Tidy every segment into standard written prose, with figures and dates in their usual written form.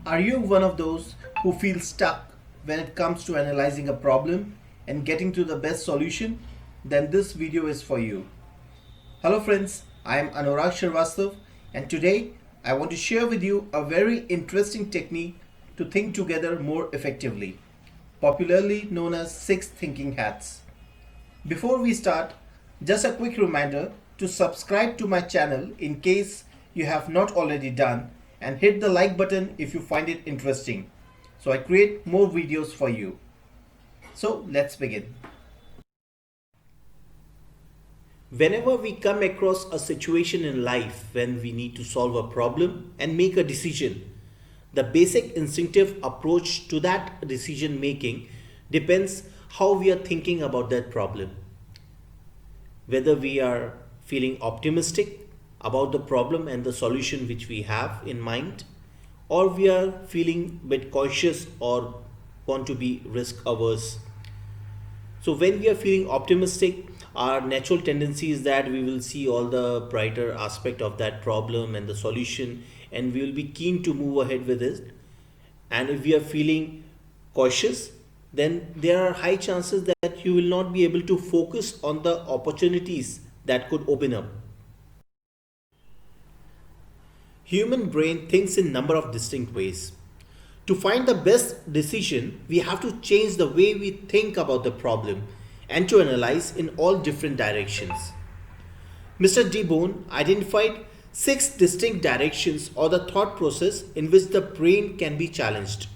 Are you one of those who feel stuck when it comes to analyzing a problem and getting to the best solution? Then this video is for you. Hello friends, I am Anurag Sharvastav and today I want to share with you a very interesting technique to think together more effectively, popularly known as six thinking hats. Before we start, just a quick reminder to subscribe to my channel in case you have not already done and hit the like button if you find it interesting so I create more videos for you. So let's begin. Whenever we come across a situation in life when we need to solve a problem and make a decision, the basic instinctive approach to that decision making depends how we are thinking about that problem. Whether we are feeling optimistic about the problem and the solution which we have in mind, or we are feeling a bit cautious or want to be risk averse. So when we are feeling optimistic, our natural tendency is that we will see all the brighter aspect of that problem and the solution, and we will be keen to move ahead with it. And if we are feeling cautious, then there are high chances that you will not be able to focus on the opportunities that could open up. Human brain thinks in number of distinct ways. To find the best decision, we have to change the way we think about the problem and to analyze in all different directions. Mr. Debone identified six distinct directions or the thought process in which the brain can be challenged.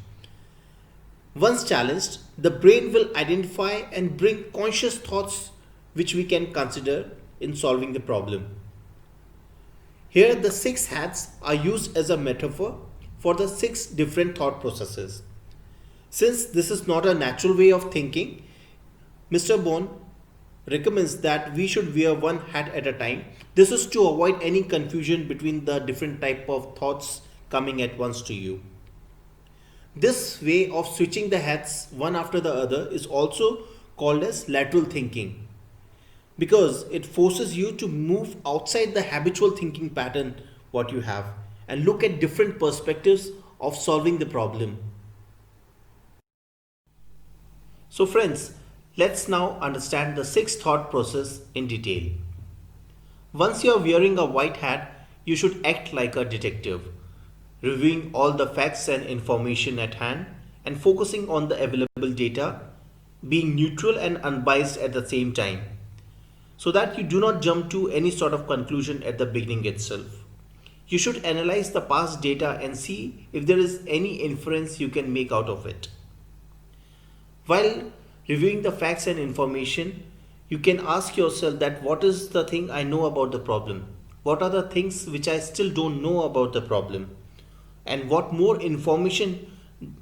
Once challenged, the brain will identify and bring conscious thoughts which we can consider in solving the problem. Here, the six hats are used as a metaphor for the six different thought processes. Since this is not a natural way of thinking, Mr. Bone recommends that we should wear one hat at a time. This is to avoid any confusion between the different type of thoughts coming at once to you. This way of switching the hats one after the other is also called as lateral thinking, because it forces you to move outside the habitual thinking pattern what you have and look at different perspectives of solving the problem. So friends, let's now understand the sixth thought process in detail. Once you are wearing a white hat, you should act like a detective, reviewing all the facts and information at hand and focusing on the available data, being neutral and unbiased at the same time, so that you do not jump to any sort of conclusion at the beginning itself. You should analyze the past data and see if there is any inference you can make out of it. While reviewing the facts and information, you can ask yourself that what is the thing I know about the problem? What are the things which I still don't know about the problem? And what more information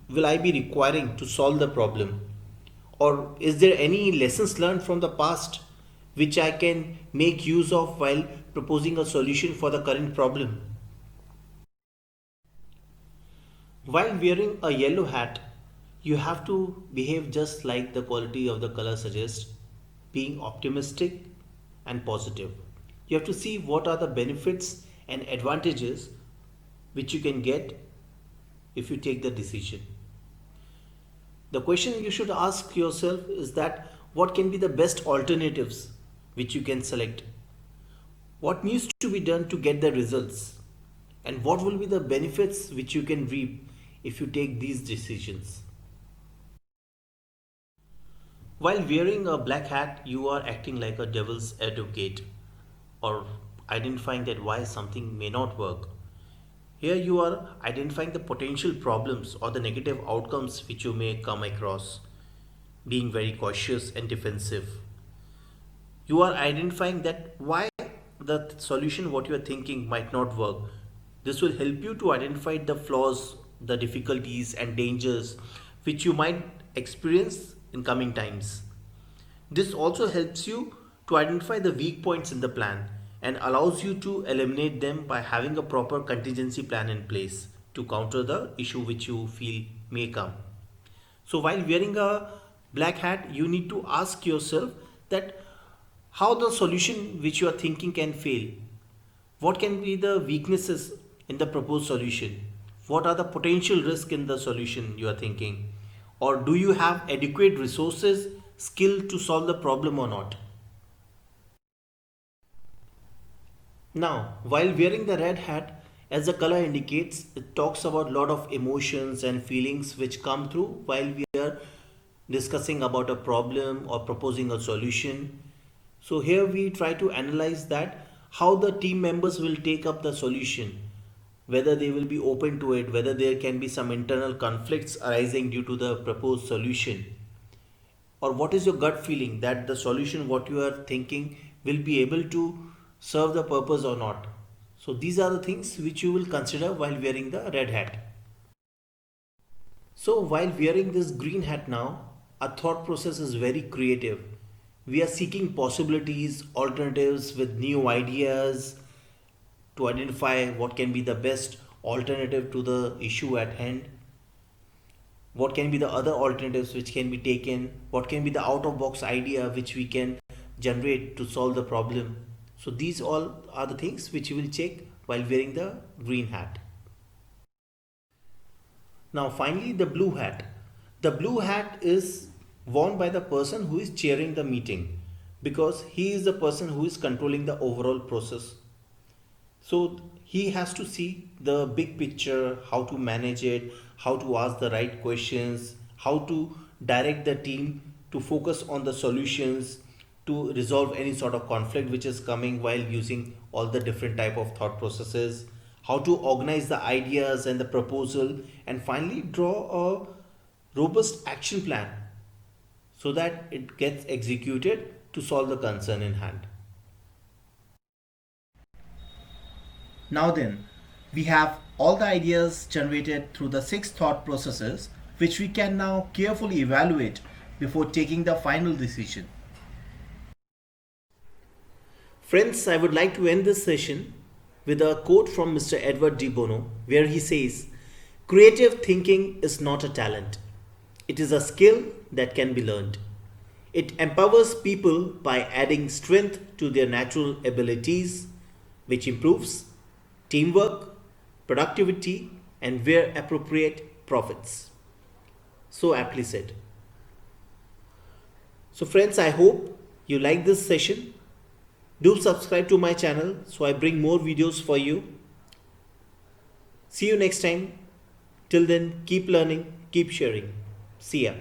will I be requiring to solve the problem? Or is there any lessons learned from the past which I can make use of while proposing a solution for the current problem? While wearing a yellow hat, you have to behave just like the quality of the color suggests, being optimistic and positive. You have to see what are the benefits and advantages which you can get if you take the decision. The question you should ask yourself is that what can be the best alternatives which you can select? What needs to be done to get the results? And what will be the benefits which you can reap if you take these decisions? While wearing a black hat, you are acting like a devil's advocate or identifying that why something may not work. Here you are identifying the potential problems or the negative outcomes which you may come across, being very cautious and defensive. You are identifying that why the solution what you are thinking might not work. This will help you to identify the flaws, the difficulties and dangers which you might experience in coming times. This also helps you to identify the weak points in the plan and allows you to eliminate them by having a proper contingency plan in place to counter the issue which you feel may come. So while wearing a black hat, you need to ask yourself that how the solution which you are thinking can fail. What can be the weaknesses in the proposed solution? What are the potential risks in the solution you are thinking? Or do you have adequate resources, skill to solve the problem or not? Now, while wearing the red hat, as the color indicates, it talks about a lot of emotions and feelings which come through while we are discussing about a problem or proposing a solution. So here we try to analyze that how the team members will take up the solution, whether they will be open to it, whether there can be some internal conflicts arising due to the proposed solution, or what is your gut feeling that the solution what you are thinking will be able to serve the purpose or not. So these are the things which you will consider while wearing the red hat. So while wearing this green hat now, our thought process is very creative. We are seeking possibilities, alternatives with new ideas to identify what can be the best alternative to the issue at hand, what can be the other alternatives which can be taken, what can be the out of box idea which we can generate to solve the problem. So these all are the things which you will check while wearing the green hat. Now finally, the blue hat. The blue hat is worn by the person who is chairing the meeting, because he is the person who is controlling the overall process. So he has to see the big picture, how to manage it, how to ask the right questions, how to direct the team to focus on the solutions, to resolve any sort of conflict which is coming while using all the different type of thought processes, how to organize the ideas and the proposal, and finally draw a robust action plan so that it gets executed to solve the concern in hand. Now then, we have all the ideas generated through the 6 thought processes, which we can now carefully evaluate before taking the final decision. Friends, I would like to end this session with a quote from Mr. Edward de Bono, where he says, "Creative thinking is not a talent. It is a skill that can be learned. It empowers people by adding strength to their natural abilities, which improves teamwork, productivity, and where appropriate, profits." So aptly said. So friends, I hope you like this session. Do subscribe to my channel so I bring more videos for you. See you next time. Till then, keep learning, keep sharing. See ya.